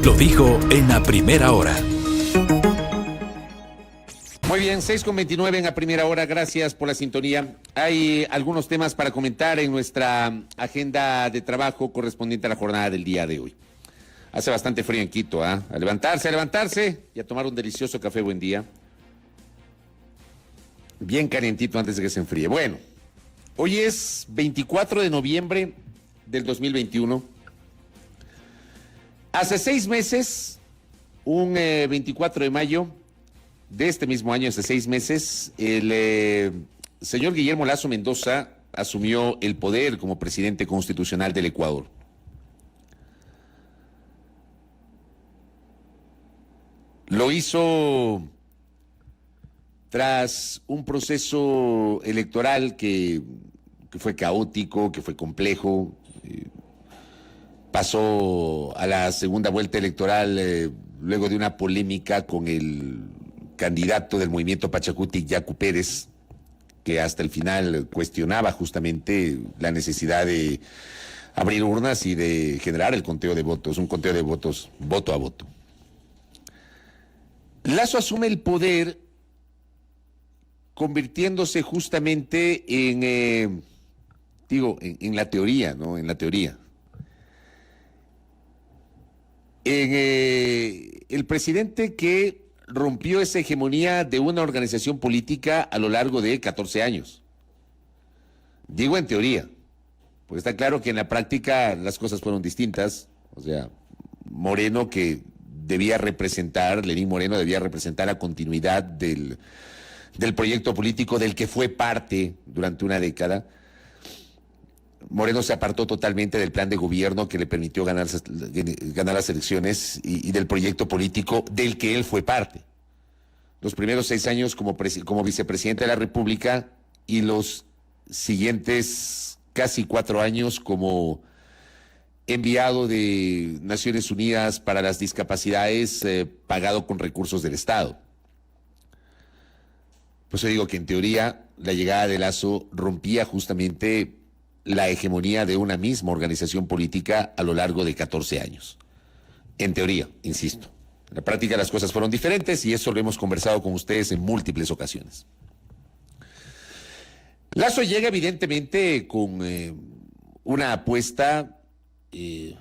Lo dijo en la primera hora. Muy bien, 6:29 en la primera hora, gracias por la sintonía. Hay algunos temas para comentar en nuestra agenda de trabajo correspondiente a la jornada del día de hoy. Hace bastante frío en Quito, ¿ah? A levantarse y a tomar un delicioso café buen día. Bien calientito antes de que se enfríe. Bueno, hoy es 24 de noviembre del 2021. Hace 6 meses, un 24 de mayo de este mismo año, hace 6 meses, el señor Guillermo Lasso Mendoza asumió el poder como presidente constitucional del Ecuador. Lo hizo tras un proceso electoral que fue caótico, que fue complejo. Pasó a la segunda vuelta electoral luego de una polémica con el candidato del movimiento Pachacuti, Yacu Pérez, que hasta el final cuestionaba justamente la necesidad de abrir urnas y de generar el conteo de votos, un conteo de votos voto a voto. Lasso asume el poder convirtiéndose justamente en la teoría, ¿no? En la teoría. El presidente que rompió esa hegemonía de una organización política a lo largo de 14 años. Digo en teoría, porque está claro que en la práctica las cosas fueron distintas. O sea, Moreno Lenín Moreno debía representar la continuidad del proyecto político del que fue parte durante una década. Moreno se apartó totalmente del plan de gobierno que le permitió ganar las elecciones y del proyecto político del que él fue parte. Los primeros 6 años como vicepresidente de la República y los siguientes casi 4 años como enviado de Naciones Unidas para las discapacidades, pagado con recursos del Estado. Por eso digo que en teoría la llegada de Lasso rompía justamente la hegemonía de una misma organización política a lo largo de 14 años. En teoría, insisto. En la práctica las cosas fueron diferentes y eso lo hemos conversado con ustedes en múltiples ocasiones. Lasso llega evidentemente con una apuesta y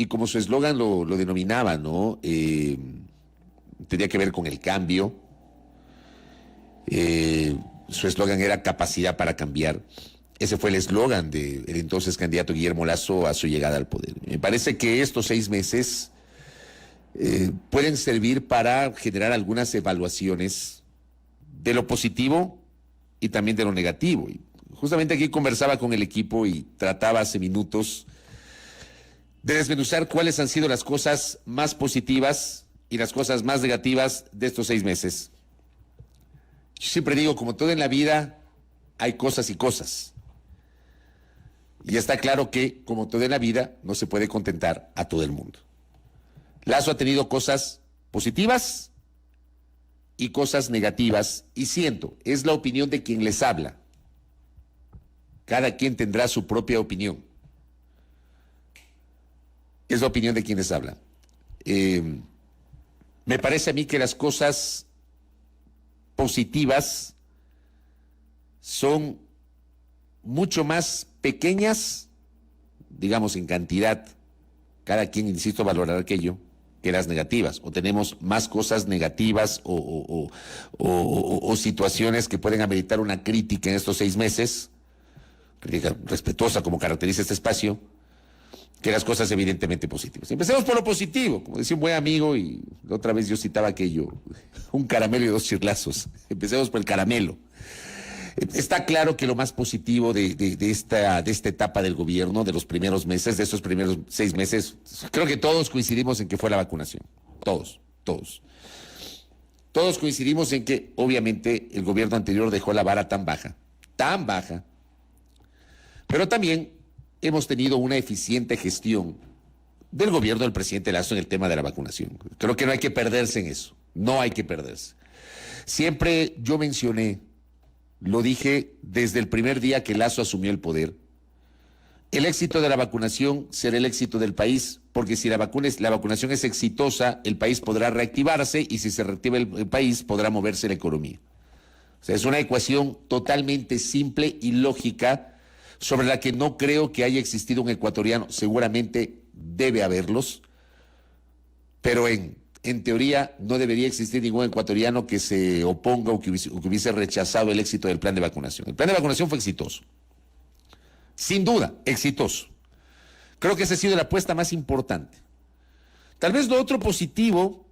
como su eslogan lo denominaba, ¿no? Tenía que ver con el cambio. Su eslogan era capacidad para cambiar. Ese fue el eslogan del entonces candidato Guillermo Lasso a su llegada al poder. Me parece que estos 6 meses pueden servir para generar algunas evaluaciones de lo positivo y también de lo negativo. Y justamente aquí conversaba con el equipo y trataba hace minutos de desmenuzar cuáles han sido las cosas más positivas y las cosas más negativas de estos 6 meses. Yo siempre digo, como todo en la vida, hay cosas y cosas. Y está claro que, como todo en la vida, no se puede contentar a todo el mundo. Lasso ha tenido cosas positivas y cosas negativas, y es la opinión de quien les habla. Cada quien tendrá su propia opinión. Es la opinión de quien les habla. Me parece a mí que las cosas positivas son mucho más pequeñas, digamos en cantidad, cada quien, insisto, valorará aquello, que las negativas, o tenemos más cosas negativas o situaciones que pueden ameritar una crítica en estos 6 meses, crítica respetuosa como caracteriza este espacio, que las cosas evidentemente positivas. Empecemos por lo positivo, como decía un buen amigo, y la otra vez yo citaba aquello, un caramelo y 2 chirlazos. Empecemos por el caramelo. Está claro que lo más positivo de esta etapa del gobierno, de los primeros meses, de estos primeros 6 meses, creo que todos coincidimos en que fue la vacunación. Todos. Todos coincidimos en que, obviamente, el gobierno anterior dejó la vara tan baja, pero también hemos tenido una eficiente gestión del gobierno del presidente Lasso en el tema de la vacunación. Creo que no hay que perderse en eso, no hay que perderse. Siempre yo mencioné, lo dije desde el primer día que Lasso asumió el poder, el éxito de la vacunación será el éxito del país, porque si la vacunación es exitosa, el país podrá reactivarse y si se reactiva el país, podrá moverse la economía. O sea, es una ecuación totalmente simple y lógica sobre la que no creo que haya existido un ecuatoriano. Seguramente debe haberlos, pero en teoría no debería existir ningún ecuatoriano que se oponga o que hubiese rechazado el éxito del plan de vacunación. El plan de vacunación fue exitoso. Sin duda, exitoso. Creo que esa ha sido la apuesta más importante. Tal vez lo otro positivo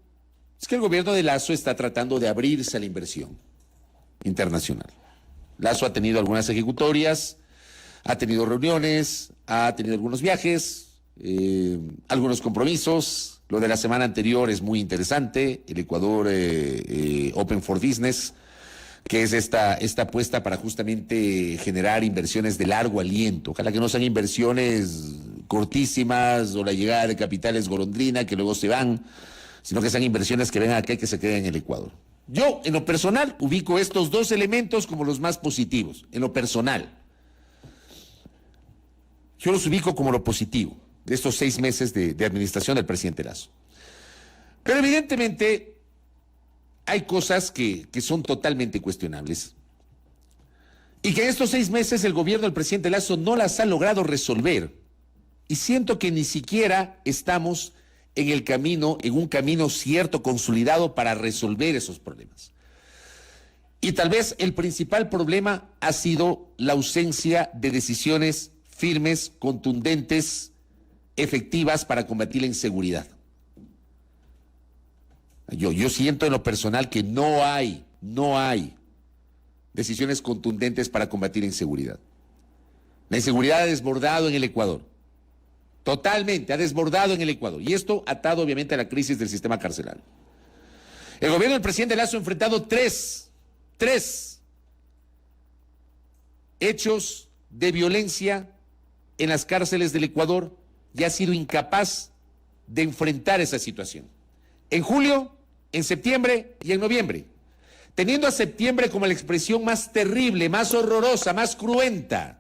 es que el gobierno de Lasso está tratando de abrirse a la inversión internacional. Lasso ha tenido algunas ejecutorias, ha tenido reuniones, ha tenido algunos viajes, algunos compromisos. Lo de la semana anterior es muy interesante, el Ecuador Open for Business, que es esta apuesta para justamente generar inversiones de largo aliento. Ojalá que no sean inversiones cortísimas o la llegada de capitales golondrina que luego se van, sino que sean inversiones que vengan acá y que se queden en el Ecuador. Yo, en lo personal, ubico estos dos elementos como los más positivos, en lo personal. Yo los ubico como lo positivo de estos 6 meses de administración del presidente Lasso. Pero evidentemente hay cosas que son totalmente cuestionables y que en estos 6 meses el gobierno del presidente Lasso no las ha logrado resolver. Y siento que ni siquiera estamos en un camino cierto, consolidado para resolver esos problemas. Y tal vez el principal problema ha sido la ausencia de decisiones firmes, contundentes, efectivas para combatir la inseguridad. Yo siento en lo personal que no hay decisiones contundentes para combatir la inseguridad. La inseguridad ha desbordado en el Ecuador. Totalmente, ha desbordado en el Ecuador. Y esto atado obviamente a la crisis del sistema carcelario. El gobierno del presidente Lasso ha enfrentado tres hechos de violencia en las cárceles del Ecuador y ha sido incapaz de enfrentar esa situación. En julio, en septiembre y en noviembre. Teniendo a septiembre como la expresión más terrible, más horrorosa, más cruenta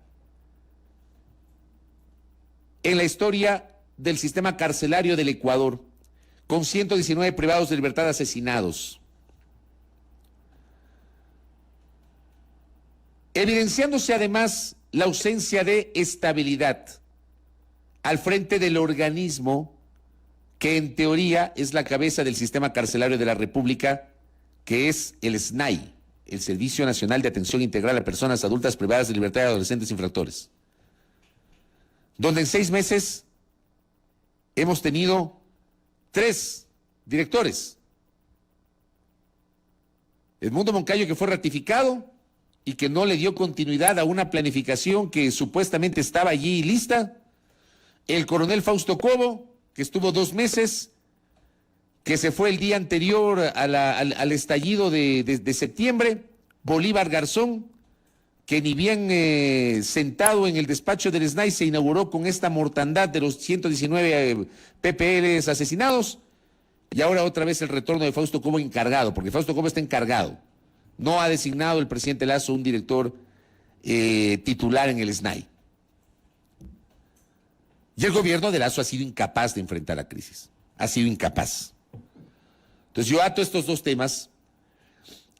en la historia del sistema carcelario del Ecuador, con 119 privados de libertad asesinados. Evidenciándose además la ausencia de estabilidad al frente del organismo que en teoría es la cabeza del sistema carcelario de la República, que es el SNAI, el Servicio Nacional de Atención Integral a Personas Adultas Privadas de Libertad y Adolescentes Infractores, donde en 6 meses hemos tenido 3 directores. Edmundo Moncayo, que fue ratificado y que no le dio continuidad a una planificación que supuestamente estaba allí lista. El coronel Fausto Cobo, que estuvo 2 meses, que se fue el día anterior al estallido de septiembre. Bolívar Garzón, que ni bien sentado en el despacho del SNAI se inauguró con esta mortandad de los 119 PPLs asesinados, y ahora otra vez el retorno de Fausto Cobo encargado, porque Fausto Cobo está encargado. No ha designado el presidente Lasso un director titular en el SNAI. Y el gobierno de Lasso ha sido incapaz de enfrentar la crisis. Ha sido incapaz. Entonces yo ato estos 2 temas.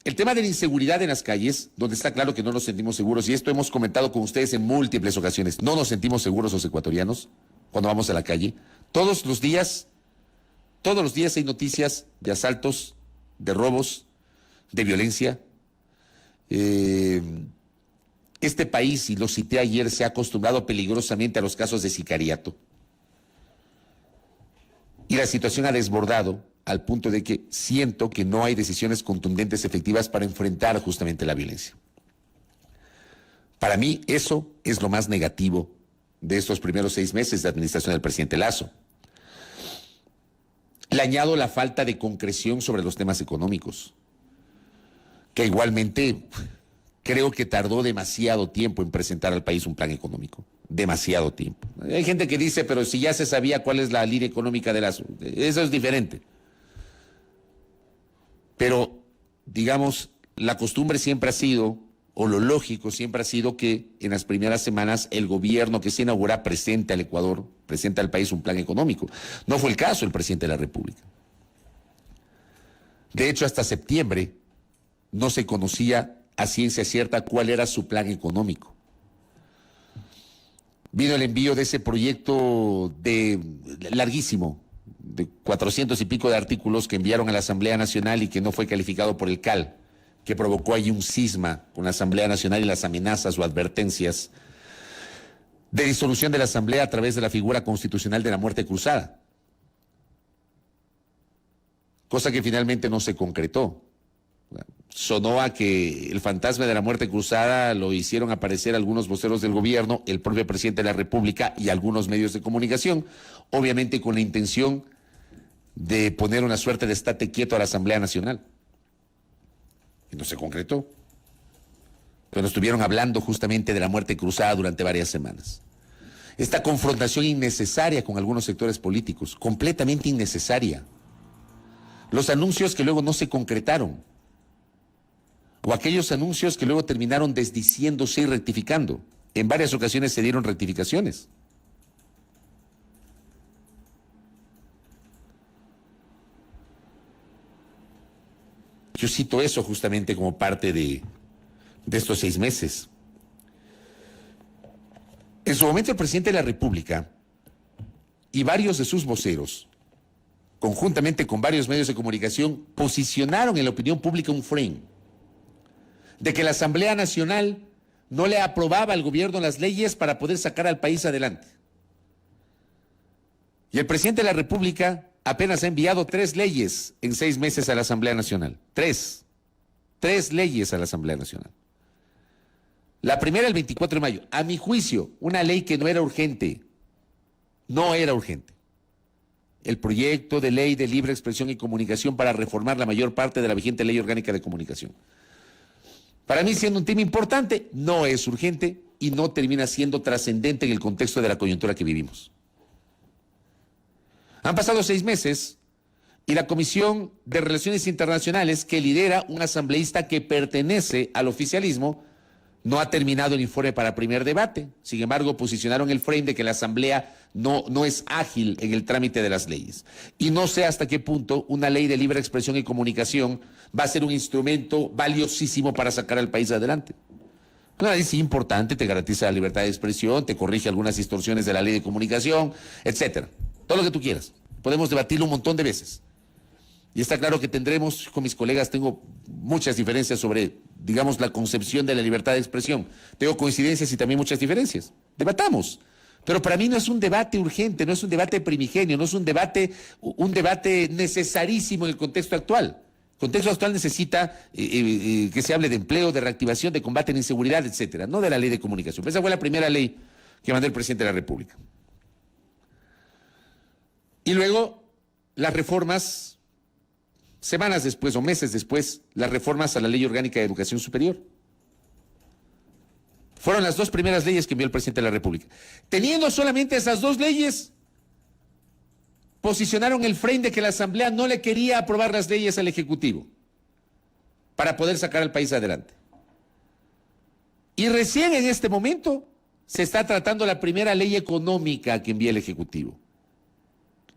El tema de la inseguridad en las calles, donde está claro que no nos sentimos seguros, y esto hemos comentado con ustedes en múltiples ocasiones, no nos sentimos seguros los ecuatorianos cuando vamos a la calle. Todos los días hay noticias de asaltos, de robos, de violencia. Este país, y lo cité ayer, se ha acostumbrado peligrosamente a los casos de sicariato. Y la situación ha desbordado al punto de que siento que no hay decisiones contundentes, efectivas para enfrentar justamente la violencia. Para mí eso es lo más negativo de estos primeros 6 meses de administración del presidente Lasso. Le añado la falta de concreción sobre los temas económicos, que igualmente creo que tardó demasiado tiempo en presentar al país un plan económico. Demasiado tiempo. Hay gente que dice, pero si ya se sabía cuál es la línea económica de Lasso, eso es diferente. Pero, digamos, la costumbre siempre ha sido o lo lógico siempre ha sido que en las primeras semanas el gobierno que se inaugura presente al Ecuador, presente al país un plan económico. No fue el caso el presidente de la República. De hecho, hasta septiembre no se conocía a ciencia cierta cuál era su plan económico. Vino el envío de ese proyecto larguísimo, de 400 y pico de artículos que enviaron a la Asamblea Nacional y que no fue calificado por el CAL, que provocó allí un cisma con la Asamblea Nacional y las amenazas o advertencias de disolución de la Asamblea a través de la figura constitucional de la muerte cruzada. Cosa que finalmente no se concretó. Sonó a que el fantasma de la muerte cruzada lo hicieron aparecer algunos voceros del gobierno, el propio presidente de la República y algunos medios de comunicación, obviamente con la intención de poner una suerte de estate quieto a la Asamblea Nacional. Y no se concretó. Pero estuvieron hablando justamente de la muerte cruzada durante varias semanas. Esta confrontación innecesaria con algunos sectores políticos, completamente innecesaria. Los anuncios que luego no se concretaron, o aquellos anuncios que luego terminaron desdiciéndose y rectificando. En varias ocasiones se dieron rectificaciones. Yo cito eso justamente como parte de estos 6 meses. En su momento el presidente de la República y varios de sus voceros, conjuntamente con varios medios de comunicación, posicionaron en la opinión pública un frame de que la Asamblea Nacional no le aprobaba al gobierno las leyes para poder sacar al país adelante. Y el presidente de la República apenas ha enviado 3 leyes en 6 meses a la Asamblea Nacional. 3 leyes a la Asamblea Nacional. La primera el 24 de mayo. A mi juicio, una ley que no era urgente. No era urgente. El proyecto de ley de libre expresión y comunicación para reformar la mayor parte de la vigente ley orgánica de comunicación. Para mí, siendo un tema importante, no es urgente y no termina siendo trascendente en el contexto de la coyuntura que vivimos. Han pasado 6 meses y la Comisión de Relaciones Internacionales, que lidera un asambleísta que pertenece al oficialismo, no ha terminado el informe para primer debate. Sin embargo, posicionaron el frame de que la Asamblea no es ágil en el trámite de las leyes. Y no sé hasta qué punto una ley de libre expresión y comunicación va a ser un instrumento valiosísimo para sacar al país adelante. Una ley sí importante, te garantiza la libertad de expresión, te corrige algunas distorsiones de la ley de comunicación, etcétera. Todo lo que tú quieras. Podemos debatirlo un montón de veces. Y está claro que tendremos, con mis colegas tengo muchas diferencias sobre, digamos, la concepción de la libertad de expresión. Tengo coincidencias y también muchas diferencias. Debatamos. Pero para mí no es un debate urgente, no es un debate primigenio, no es un debate necesarísimo en el contexto actual. El contexto actual necesita que se hable de empleo, de reactivación, de combate a la inseguridad, etcétera, no de la ley de comunicación. Esa fue la primera ley que mandó el presidente de la República. Y luego las reformas, semanas después o meses después, las reformas a la Ley Orgánica de Educación Superior. Fueron las 2 primeras leyes que envió el presidente de la República. Teniendo solamente esas 2 leyes, posicionaron el frame de que la Asamblea no le quería aprobar las leyes al Ejecutivo para poder sacar al país adelante. Y recién en este momento se está tratando la primera ley económica que envía el Ejecutivo.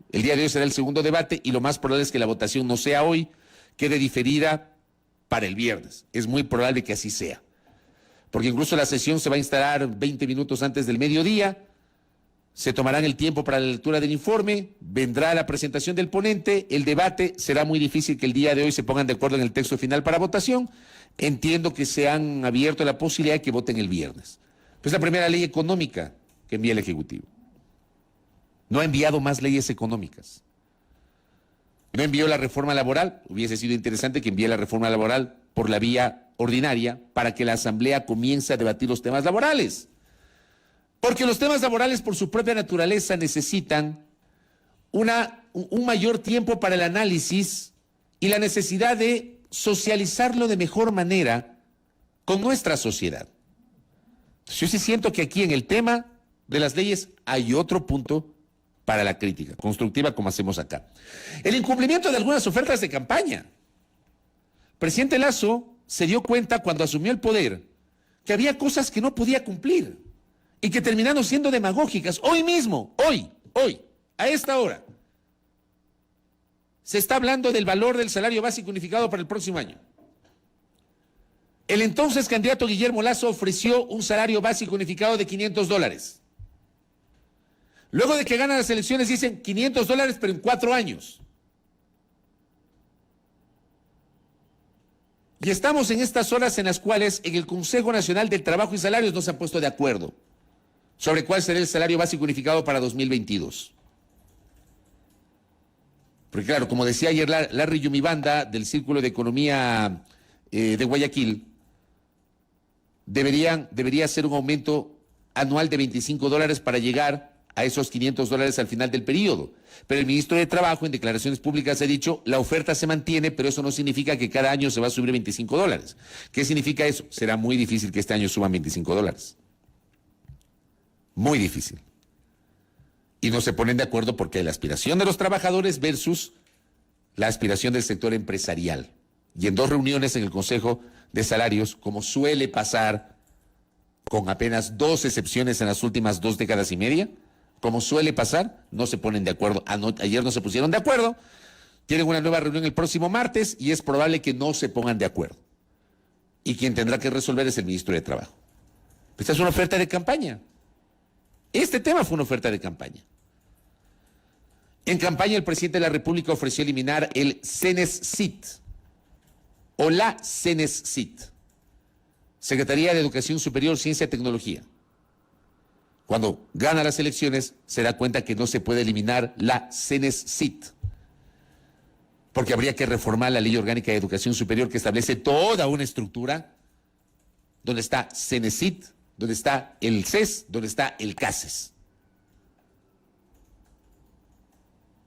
El día de hoy será el segundo debate y lo más probable es que la votación no sea hoy, quede diferida para el viernes. Es muy probable que así sea. Porque incluso la sesión se va a instalar 20 minutos antes del mediodía, se tomarán el tiempo para la lectura del informe, vendrá la presentación del ponente, el debate, será muy difícil que el día de hoy se pongan de acuerdo en el texto final para votación. Entiendo que se han abierto la posibilidad de que voten el viernes. Es la primera ley económica que envía el Ejecutivo. No ha enviado más leyes económicas. No envió la reforma laboral. Hubiese sido interesante que envíe la reforma laboral por la vía ordinaria para que la Asamblea comience a debatir los temas laborales. Porque los temas laborales por su propia naturaleza necesitan un mayor tiempo para el análisis y la necesidad de socializarlo de mejor manera con nuestra sociedad. Yo sí siento que aquí en el tema de las leyes hay otro punto para la crítica constructiva como hacemos acá. El incumplimiento de algunas ofertas de campaña. El presidente Lasso se dio cuenta cuando asumió el poder que había cosas que no podía cumplir y que terminaron siendo demagógicas. Hoy mismo, hoy, a esta hora, se está hablando del valor del salario básico unificado para el próximo año. El entonces candidato Guillermo Lasso ofreció un salario básico unificado de $500. Luego de que ganan las elecciones dicen $500, pero en 4 años. Y estamos en estas horas en las cuales en el Consejo Nacional del Trabajo y Salarios no se han puesto de acuerdo sobre cuál será el salario básico unificado para 2022. Porque claro, como decía ayer Larry Yumibanda del Círculo de Economía de Guayaquil, debería ser un aumento anual de $25 para llegar a esos $500 al final del periodo. Pero el ministro de Trabajo en declaraciones públicas ha dicho, la oferta se mantiene, pero eso no significa que cada año se va a subir $25. ¿Qué significa eso? Será muy difícil que este año suban $25. Muy difícil. Y no se ponen de acuerdo porque hay la aspiración de los trabajadores versus la aspiración del sector empresarial. Y en 2 reuniones en el Consejo de Salarios, como suele pasar, con apenas 2 excepciones en las últimas 2 décadas y media, como suele pasar, no se ponen de acuerdo. Ayer no se pusieron de acuerdo, tienen una nueva reunión el próximo martes y es probable que no se pongan de acuerdo. Y quien tendrá que resolver es el ministro de Trabajo. Esta es una oferta de campaña. Este tema fue una oferta de campaña. En campaña, el presidente de la República ofreció eliminar el CENESCIT o la CENESCIT, Secretaría de Educación Superior, Ciencia y Tecnología. Cuando gana las elecciones, se da cuenta que no se puede eliminar la CENESCIT, porque habría que reformar la Ley Orgánica de Educación Superior que establece toda una estructura donde está CENESCIT, donde está el CES, donde está el CACES.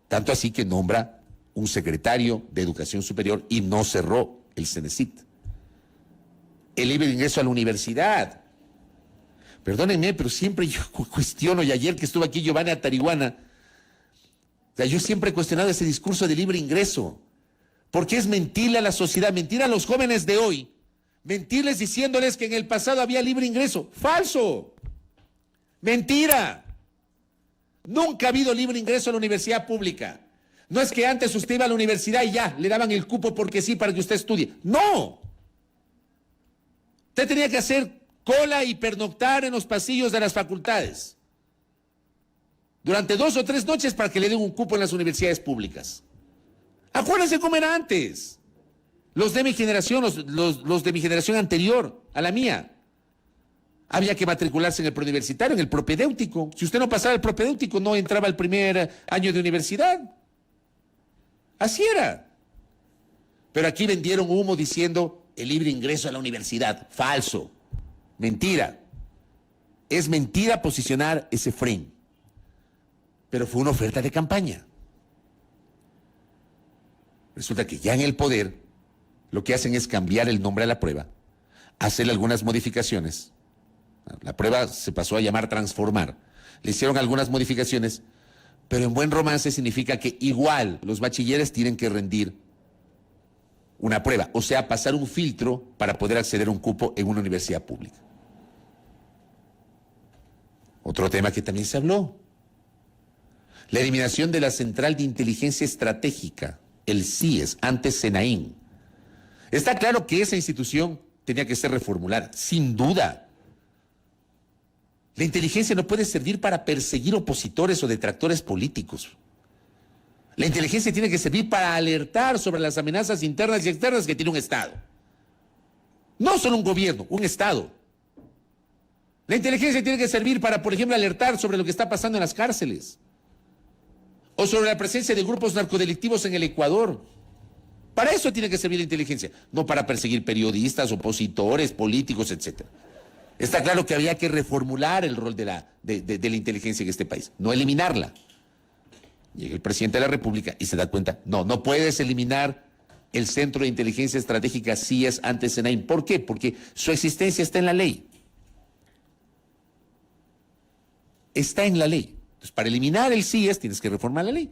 Tanto así que nombra un secretario de Educación Superior y no cerró el CENESCIT. El libre ingreso a la universidad. Perdónenme, pero siempre yo cuestiono, y ayer que estuvo aquí Giovanni Atarihuana, o sea, yo siempre he cuestionado ese discurso de libre ingreso, porque es mentirle a la sociedad, mentir a los jóvenes de hoy, mentirles diciéndoles que en el pasado había libre ingreso. ¡Falso! ¡Mentira! Nunca ha habido libre ingreso a la universidad pública. No es que antes usted iba a la universidad y ya, le daban el cupo porque sí para que usted estudie. ¡No! Usted tenía que hacer cola y pernoctar en los pasillos de las facultades durante 2 o 3 noches para que le den un cupo en las universidades públicas. Acuérdense cómo era antes. Los de mi generación, los de mi generación anterior a la mía. Había que matricularse en el preuniversitario, en el propedéutico. Si usted no pasaba el propedéutico, no entraba al primer año de universidad. Así era. Pero aquí vendieron humo diciendo el libre ingreso a la universidad. Falso. Mentira. Es mentira posicionar ese frame. Pero fue una oferta de campaña. Resulta que ya en el poder lo que hacen es cambiar el nombre a la prueba, hacerle algunas modificaciones. La prueba se pasó a llamar transformar. Le hicieron algunas modificaciones, pero en buen romance significa que igual los bachilleres tienen que rendir una prueba, o sea, pasar un filtro para poder acceder a un cupo en una universidad pública. Otro tema que también se habló, la eliminación de la Central de Inteligencia Estratégica, el CIES, antes CENAIN. Está claro que esa institución tenía que ser reformulada, sin duda. La inteligencia no puede servir para perseguir opositores o detractores políticos. La inteligencia tiene que servir para alertar sobre las amenazas internas y externas que tiene un Estado. No solo un gobierno, un Estado. La inteligencia tiene que servir para, por ejemplo, alertar sobre lo que está pasando en las cárceles o sobre la presencia de grupos narcodelictivos en el Ecuador. Para eso tiene que servir la inteligencia, no para perseguir periodistas, opositores, políticos, etc. Está claro que había que reformular el rol de la inteligencia en este país, no eliminarla. Llega el presidente de la República y se da cuenta, no puedes eliminar el Centro de Inteligencia Estratégica CIES antes CENAIN. ¿Por qué? Porque su existencia está en la ley. Está en la ley. Entonces, para eliminar el CIES tienes que reformar la ley.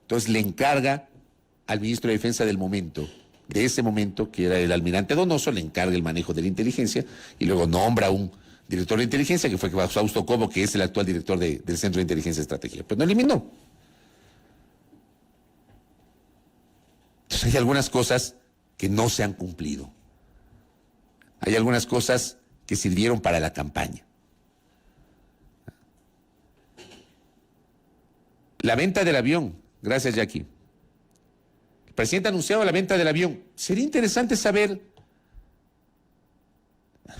Entonces le encarga al ministro de Defensa del momento de ese momento, que era el almirante Donoso, le encarga el manejo de la inteligencia y luego nombra un director de inteligencia que fue Fausto Cobo, que es el actual director del Centro de Inteligencia y Estrategia. Pero no eliminó. Entonces hay algunas cosas que no se han cumplido. Hay algunas cosas que sirvieron para la campaña. La venta del avión. Gracias, Jackie. El presidente ha anunciado la venta del avión. Sería interesante saber,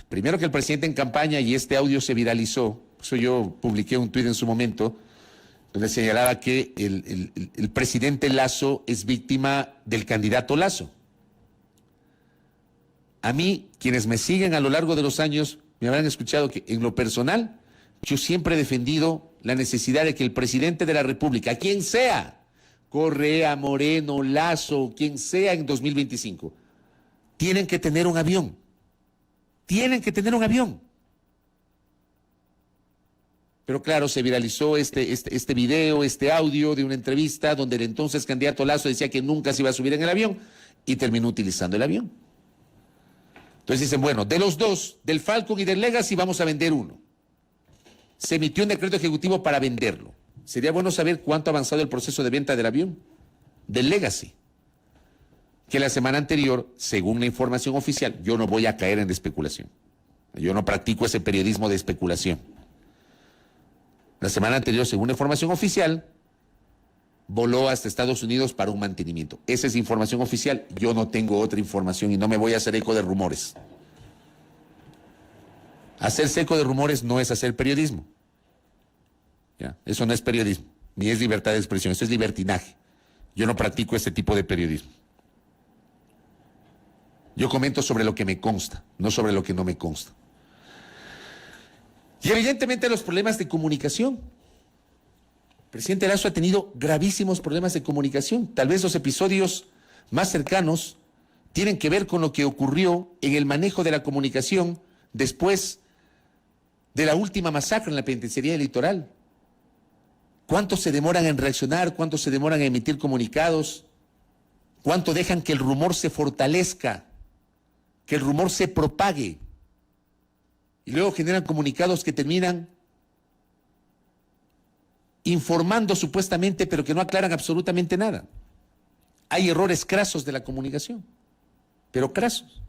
primero, que el presidente en campaña, y este audio se viralizó, por eso yo publiqué un tuit en su momento, donde señalaba que el presidente Lasso es víctima del candidato Lasso. A mí, quienes me siguen a lo largo de los años, me habrán escuchado que en lo personal, yo siempre he defendido la necesidad de que el presidente de la República, quien sea, Correa, Moreno, Lasso, quien sea en 2025, tienen que tener un avión. Tienen que tener un avión. Pero claro, se viralizó este video, este audio de una entrevista donde el entonces candidato Lasso decía que nunca se iba a subir en el avión y terminó utilizando el avión. Entonces dicen, bueno, de los dos, del Falcon y del Legacy, vamos a vender uno. Se emitió un decreto ejecutivo para venderlo. Sería bueno saber cuánto ha avanzado el proceso de venta del avión, del Legacy, que la semana anterior, según la información oficial, yo no voy a caer en especulación. Yo no practico ese periodismo de especulación. La semana anterior, según la información oficial, voló hasta Estados Unidos para un mantenimiento. Esa es información oficial. Yo no tengo otra información y no me voy a hacer eco de rumores. Hacerse eco de rumores no es hacer periodismo. ¿Ya? Eso no es periodismo, ni es libertad de expresión, eso es libertinaje. Yo no practico ese tipo de periodismo. Yo comento sobre lo que me consta, no sobre lo que no me consta. Y evidentemente los problemas de comunicación. El presidente Lasso ha tenido gravísimos problemas de comunicación. Tal vez los episodios más cercanos tienen que ver con lo que ocurrió en el manejo de la comunicación después de la última masacre en la penitenciaría del Litoral. ¿Cuánto se demoran en reaccionar? ¿Cuánto se demoran en emitir comunicados? ¿Cuánto dejan que el rumor se fortalezca? Que el rumor se propague. Y luego generan comunicados que terminan informando supuestamente, pero que no aclaran absolutamente nada. Hay errores crasos de la comunicación, pero crasos.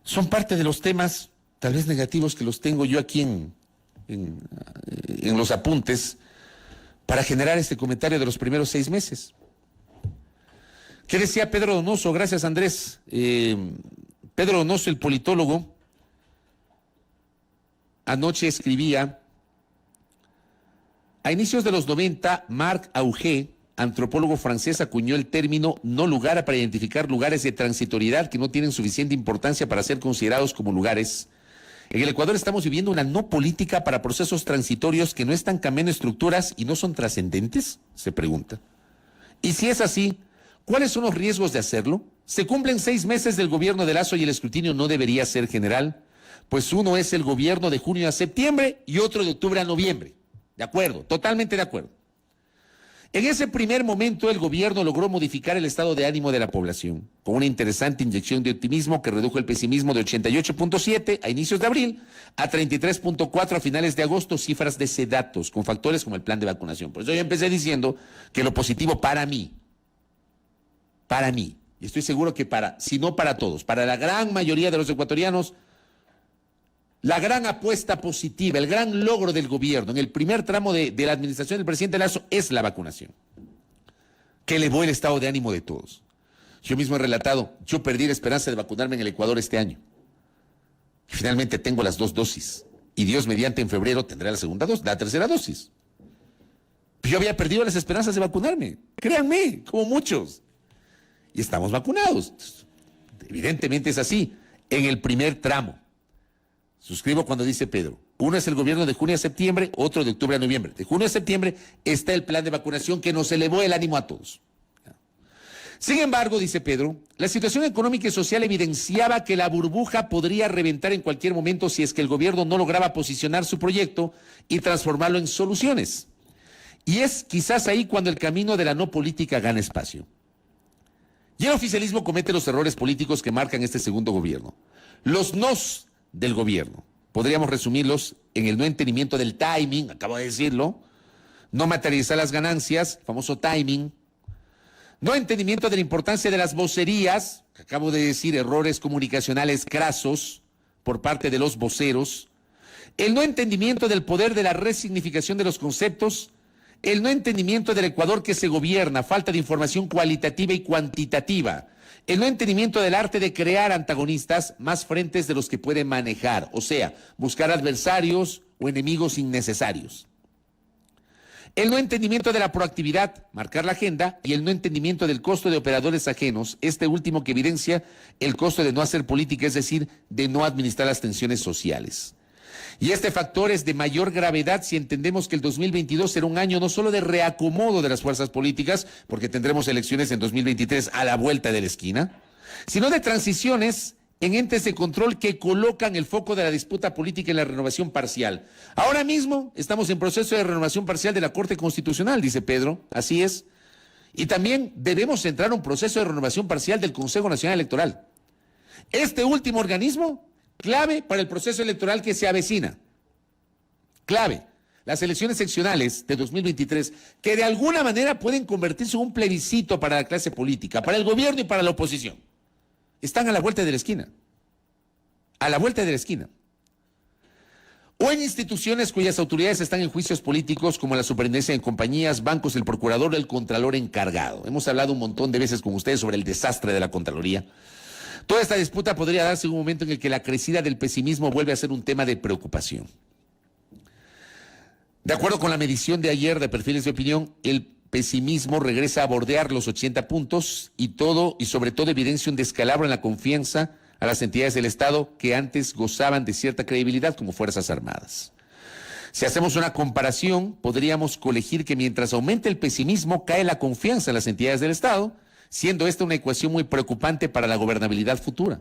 Son parte de los temas, tal vez negativos, que los tengo yo aquí en los apuntes para generar este comentario de los primeros 6 meses. ¿Qué decía Pedro Donoso? Gracias, Andrés. Pedro Donoso, el politólogo, anoche escribía: a inicios de los 90, Marc Augé, antropólogo francés, acuñó el término no lugar para identificar lugares de transitoriedad que no tienen suficiente importancia para ser considerados como lugares. En el Ecuador estamos viviendo una no política para procesos transitorios que no están cambiando estructuras y no son trascendentes, se pregunta. Y si es así, ¿cuáles son los riesgos de hacerlo? Se cumplen 6 meses del gobierno de Lasso y el escrutinio no debería ser general, pues uno es el gobierno de junio a septiembre y otro de octubre a noviembre. De acuerdo, totalmente de acuerdo. En ese primer momento el gobierno logró modificar el estado de ánimo de la población, con una interesante inyección de optimismo que redujo el pesimismo de 88.7 a inicios de abril a 33.4 a finales de agosto, cifras de Sedatos, con factores como el plan de vacunación. Por eso yo empecé diciendo que lo positivo para mí, y estoy seguro que si no para todos, para la gran mayoría de los ecuatorianos, la gran apuesta positiva, el gran logro del gobierno en el primer tramo de la administración del presidente Lasso es la vacunación, que elevó el estado de ánimo de todos. Yo mismo he relatado, yo perdí la esperanza de vacunarme en el Ecuador este año. Y finalmente tengo las 2 dosis. Y Dios mediante en febrero tendré la tercera dosis. Yo había perdido las esperanzas de vacunarme, créanme, como muchos. Y estamos vacunados. Evidentemente es así, en el primer tramo. Suscribo cuando dice Pedro, uno es el gobierno de junio a septiembre, otro de octubre a noviembre. De junio a septiembre está el plan de vacunación que nos elevó el ánimo a todos. Sin embargo, dice Pedro, la situación económica y social evidenciaba que la burbuja podría reventar en cualquier momento si es que el gobierno no lograba posicionar su proyecto y transformarlo en soluciones. Y es quizás ahí cuando el camino de la no política gana espacio. Y el oficialismo comete los errores políticos que marcan este segundo gobierno. Los nos del gobierno, podríamos resumirlos en el no entendimiento del timing, acabo de decirlo, no materializar las ganancias, famoso timing, no entendimiento de la importancia de las vocerías, acabo de decir, errores comunicacionales crasos por parte de los voceros, el no entendimiento del poder de la resignificación de los conceptos, el no entendimiento del Ecuador que se gobierna, falta de información cualitativa y cuantitativa, el no entendimiento del arte de crear antagonistas más frentes de los que pueden manejar, o sea, buscar adversarios o enemigos innecesarios. El no entendimiento de la proactividad, marcar la agenda, y el no entendimiento del costo de operadores ajenos, este último que evidencia el costo de no hacer política, es decir, de no administrar las tensiones sociales. Y este factor es de mayor gravedad si entendemos que el 2022 será un año no solo de reacomodo de las fuerzas políticas, porque tendremos elecciones en 2023 a la vuelta de la esquina, sino de transiciones en entes de control que colocan el foco de la disputa política en la renovación parcial. Ahora mismo estamos en proceso de renovación parcial de la Corte Constitucional, dice Pedro, así es. Y también debemos centrar un proceso de renovación parcial del Consejo Nacional Electoral. Este último organismo, clave para el proceso electoral que se avecina. Clave. Las elecciones seccionales de 2023, que de alguna manera pueden convertirse en un plebiscito para la clase política, para el gobierno y para la oposición. Están a la vuelta de la esquina. A la vuelta de la esquina. O en instituciones cuyas autoridades están en juicios políticos, como la superintendencia en compañías, bancos, el procurador o el contralor encargado. Hemos hablado un montón de veces con ustedes sobre el desastre de la Contraloría. Toda esta disputa podría darse en un momento en el que la crecida del pesimismo vuelve a ser un tema de preocupación. De acuerdo con la medición de ayer de perfiles de opinión, el pesimismo regresa a bordear los 80 puntos y sobre todo evidencia un descalabro en la confianza a las entidades del Estado que antes gozaban de cierta credibilidad como Fuerzas Armadas. Si hacemos una comparación, podríamos colegir que mientras aumenta el pesimismo, cae la confianza en las entidades del Estado, siendo esta una ecuación muy preocupante para la gobernabilidad futura.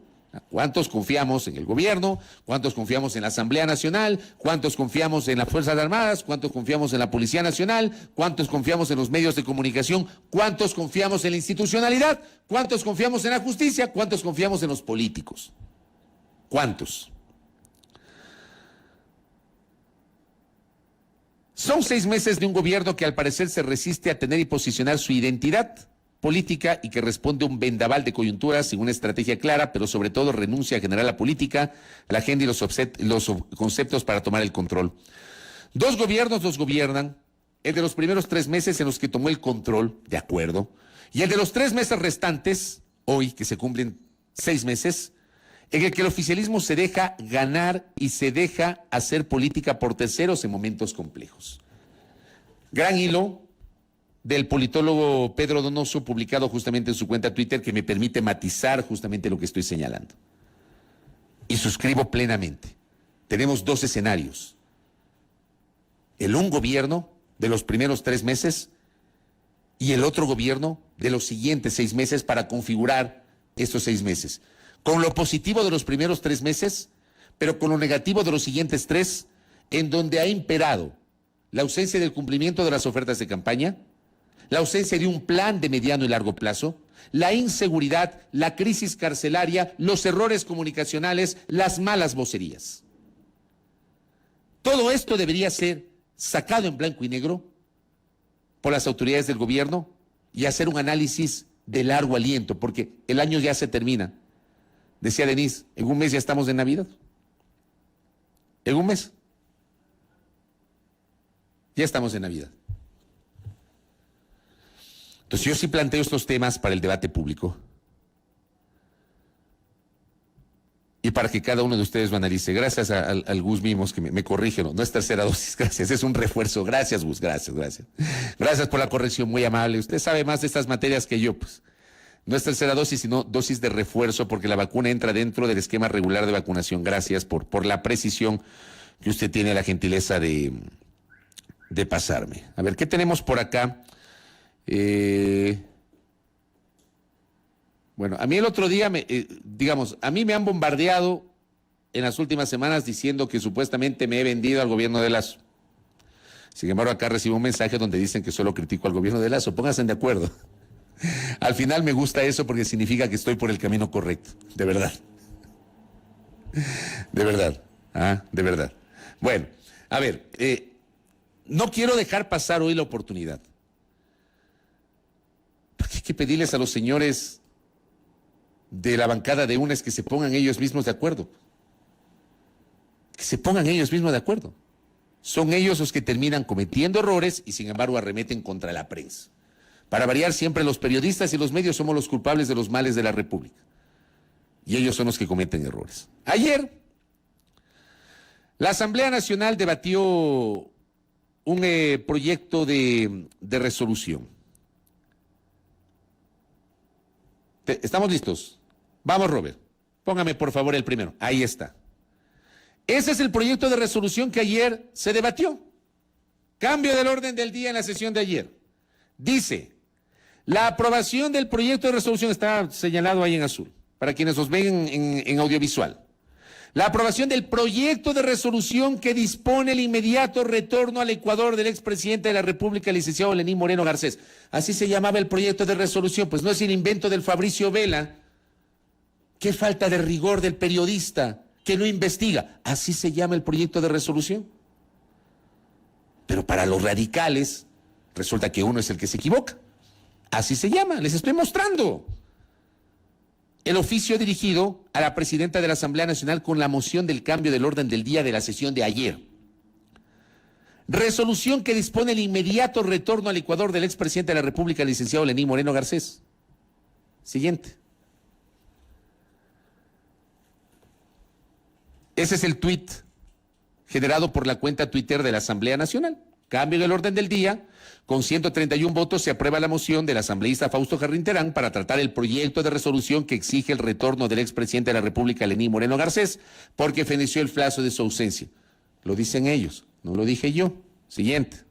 ¿Cuántos confiamos en el gobierno? ¿Cuántos confiamos en la Asamblea Nacional? ¿Cuántos confiamos en las Fuerzas Armadas? ¿Cuántos confiamos en la Policía Nacional? ¿Cuántos confiamos en los medios de comunicación? ¿Cuántos confiamos en la institucionalidad? ¿Cuántos confiamos en la justicia? ¿Cuántos confiamos en los políticos? ¿Cuántos? Son 6 meses de un gobierno que al parecer se resiste a tener y posicionar su identidad política y que responde a un vendaval de coyunturas sin una estrategia clara, pero sobre todo renuncia a generar la política, la agenda y los conceptos para tomar el control. 2 gobiernos los gobiernan, el de los primeros 3 meses en los que tomó el control, de acuerdo, y el de los 3 meses restantes, hoy que se cumplen 6 meses, en el que el oficialismo se deja ganar y se deja hacer política por terceros en momentos complejos. Gran hilo del politólogo Pedro Donoso, publicado justamente en su cuenta Twitter, que me permite matizar justamente lo que estoy señalando. Y suscribo plenamente. Tenemos 2 escenarios. Un gobierno de los primeros 3 meses y el otro gobierno de los siguientes 6 meses para configurar estos 6 meses. Con lo positivo de los primeros 3 meses, pero con lo negativo de los siguientes 3, en donde ha imperado la ausencia del cumplimiento de las ofertas de campaña, la ausencia de un plan de mediano y largo plazo, la inseguridad, la crisis carcelaria, los errores comunicacionales, las malas vocerías. Todo esto debería ser sacado en blanco y negro por las autoridades del gobierno y hacer un análisis de largo aliento, porque el año ya se termina. Decía Denise, en un mes ya estamos de Navidad. En un mes. Ya estamos en Navidad. Entonces yo sí planteo estos temas para el debate público y para que cada uno de ustedes lo analice. Gracias al Gus Mimos que me corrige, no es tercera dosis, gracias, es un refuerzo. Gracias, Gus, gracias. Gracias por la corrección, muy amable. Usted sabe más de estas materias que yo, pues. No es tercera dosis, sino dosis de refuerzo, porque la vacuna entra dentro del esquema regular de vacunación. Gracias por la precisión que usted tiene, la gentileza de pasarme. A ver, ¿qué tenemos por acá? Bueno, a mí el otro día, a mí me han bombardeado en las últimas semanas diciendo que supuestamente me he vendido al gobierno de Lazo. Sin embargo, acá recibo un mensaje donde dicen que solo critico al gobierno de Lazo. Pónganse de acuerdo. Al final me gusta eso porque significa que estoy por el camino correcto, de verdad. De verdad, de verdad. Bueno, a ver, no quiero dejar pasar hoy la oportunidad. Porque hay que pedirles a los señores de la bancada de UNES que se pongan ellos mismos de acuerdo. Que se pongan ellos mismos de acuerdo. Son ellos los que terminan cometiendo errores y sin embargo arremeten contra la prensa. Para variar, siempre los periodistas y los medios somos los culpables de los males de la República. Y ellos son los que cometen errores. Ayer, la Asamblea Nacional debatió un proyecto de resolución. ¿Estamos listos? Vamos, Robert. Póngame, por favor, el primero. Ahí está. Ese es el proyecto de resolución que ayer se debatió. Cambio del orden del día en la sesión de ayer. Dice, la aprobación del proyecto de resolución está señalado ahí en azul, para quienes los ven en audiovisual. La aprobación del proyecto de resolución que dispone el inmediato retorno al Ecuador del expresidente de la República, el licenciado Lenín Moreno Garcés. Así se llamaba el proyecto de resolución, pues no es el invento del Fabricio Vela. Qué falta de rigor del periodista que no investiga. Así se llama el proyecto de resolución. Pero para los radicales resulta que uno es el que se equivoca. Así se llama, les estoy mostrando. El oficio dirigido a la presidenta de la Asamblea Nacional con la moción del cambio del orden del día de la sesión de ayer. Resolución que dispone el inmediato retorno al Ecuador del expresidente de la República, el licenciado Lenín Moreno Garcés. Siguiente. Ese es el tuit generado por la cuenta Twitter de la Asamblea Nacional. Cambio del orden del día. Con 131 votos se aprueba la moción del asambleísta Fausto Jarrín Terán para tratar el proyecto de resolución que exige el retorno del expresidente de la República, Lenín Moreno Garcés, porque feneció el plazo de su ausencia. Lo dicen ellos, no lo dije yo. Siguiente.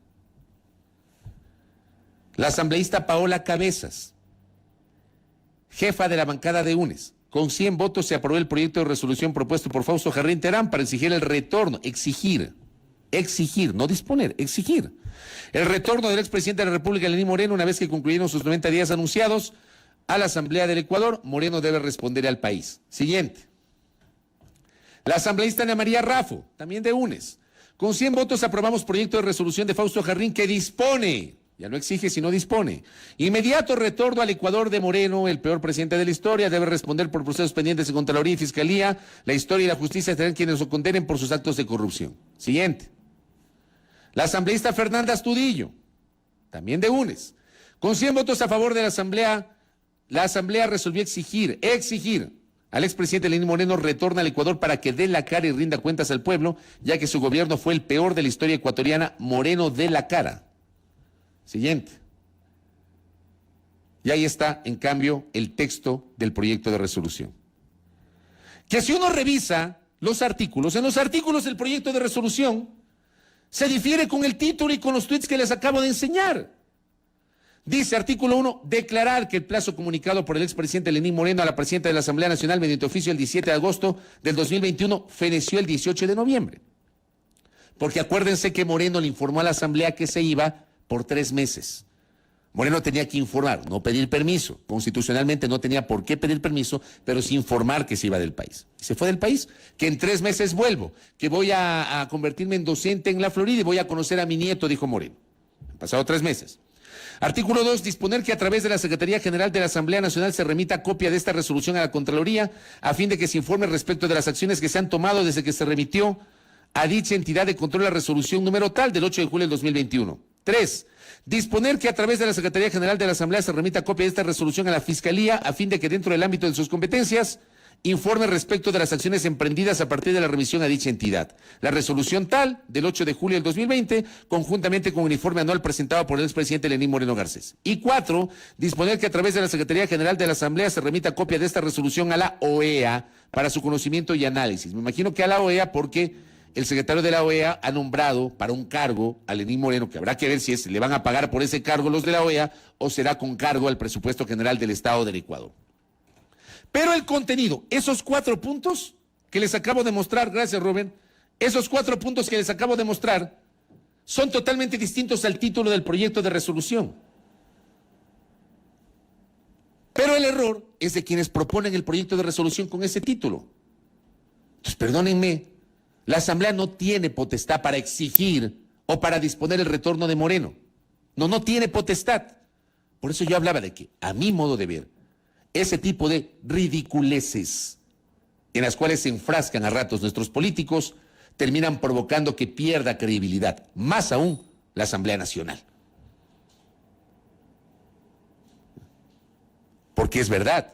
La asambleísta Paola Cabezas, jefa de la bancada de UNES. Con 100 votos se aprobó el proyecto de resolución propuesto por Fausto Jarrín Terán para exigir el retorno, exigir, no disponer, exigir el retorno del expresidente de la República, Lenín Moreno, una vez que concluyeron sus 90 días anunciados a la Asamblea del Ecuador. Moreno debe responder al país. Siguiente. La asambleísta Ana María Raffo, también de UNES. Con 100 votos aprobamos proyecto de resolución de Fausto Jarrín que dispone, ya no exige sino dispone, inmediato retorno al Ecuador de Moreno, el peor presidente de la historia, debe responder por procesos pendientes en Contraloría y Fiscalía. La historia y la justicia serán quienes lo condenen por sus actos de corrupción. Siguiente. La asambleísta Fernanda Astudillo, también de UNES. Con 100 votos a favor de la asamblea resolvió exigir al expresidente Lenín Moreno retorna al Ecuador para que dé la cara y rinda cuentas al pueblo, ya que su gobierno fue el peor de la historia ecuatoriana. Moreno dé la cara. Siguiente. Y ahí está, en cambio, el texto del proyecto de resolución. Que si uno revisa los artículos, en los artículos del proyecto de resolución se difiere con el título y con los tweets que les acabo de enseñar. Dice, artículo 1, declarar que el plazo comunicado por el expresidente Lenín Moreno a la presidenta de la Asamblea Nacional mediante oficio el 17 de agosto del 2021 feneció el 18 de noviembre. Porque acuérdense que Moreno le informó a la Asamblea que se iba por 3 meses. Moreno tenía que informar, no pedir permiso. Constitucionalmente no tenía por qué pedir permiso, pero sí informar que se iba del país. Y se fue del país, que en 3 meses vuelvo, que voy a convertirme en docente en la Florida y voy a conocer a mi nieto, dijo Moreno. Han pasado 3 meses. Artículo 2, disponer que a través de la Secretaría General de la Asamblea Nacional se remita copia de esta resolución a la Contraloría a fin de que se informe respecto de las acciones que se han tomado desde que se remitió a dicha entidad de control la resolución número tal del 8 de julio del 2021. 3. Disponer que a través de la Secretaría General de la Asamblea se remita copia de esta resolución a la Fiscalía a fin de que dentro del ámbito de sus competencias informe respecto de las acciones emprendidas a partir de la remisión a dicha entidad. La resolución tal del 8 de julio del 2020, conjuntamente con un informe anual presentado por el expresidente Lenín Moreno Garcés. Y 4. Disponer que a través de la Secretaría General de la Asamblea se remita copia de esta resolución a la OEA para su conocimiento y análisis. Me imagino que a la OEA porque el secretario de la OEA ha nombrado para un cargo a Lenín Moreno, que habrá que ver si le van a pagar por ese cargo los de la OEA o será con cargo al presupuesto general del Estado del Ecuador. Pero el contenido, esos 4 puntos que les acabo de mostrar, gracias Rubén, esos 4 puntos que les acabo de mostrar son totalmente distintos al título del proyecto de resolución. Pero el error es de quienes proponen el proyecto de resolución con ese título. Entonces, perdónenme, la Asamblea no tiene potestad para exigir o para disponer el retorno de Moreno. No tiene potestad. Por eso yo hablaba de que, a mi modo de ver, ese tipo de ridiculeces en las cuales se enfrascan a ratos nuestros políticos terminan provocando que pierda credibilidad, más aún la Asamblea Nacional. Porque es verdad,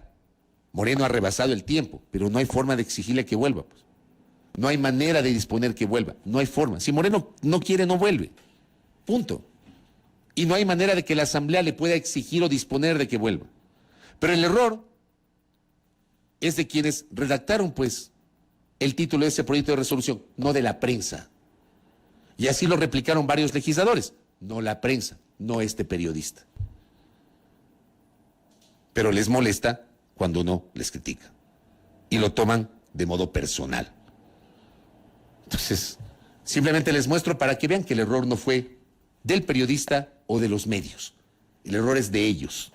Moreno ha rebasado el tiempo, pero no hay forma de exigirle que vuelva. Pues. No hay manera de disponer que vuelva, no hay forma. Si Moreno no quiere, no vuelve. Punto. Y no hay manera de que la Asamblea le pueda exigir o disponer de que vuelva. Pero el error es de quienes redactaron, pues, el título de ese proyecto de resolución, no de la prensa. Y así lo replicaron varios legisladores, no la prensa, no este periodista. Pero les molesta cuando uno les critica. Y lo toman de modo personal. Entonces, simplemente les muestro para que vean que el error no fue del periodista o de los medios. El error es de ellos,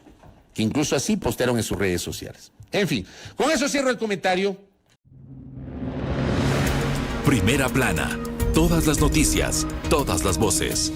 que incluso así postearon en sus redes sociales. En fin, con eso cierro el comentario. Primera Plana. Todas las noticias, todas las voces.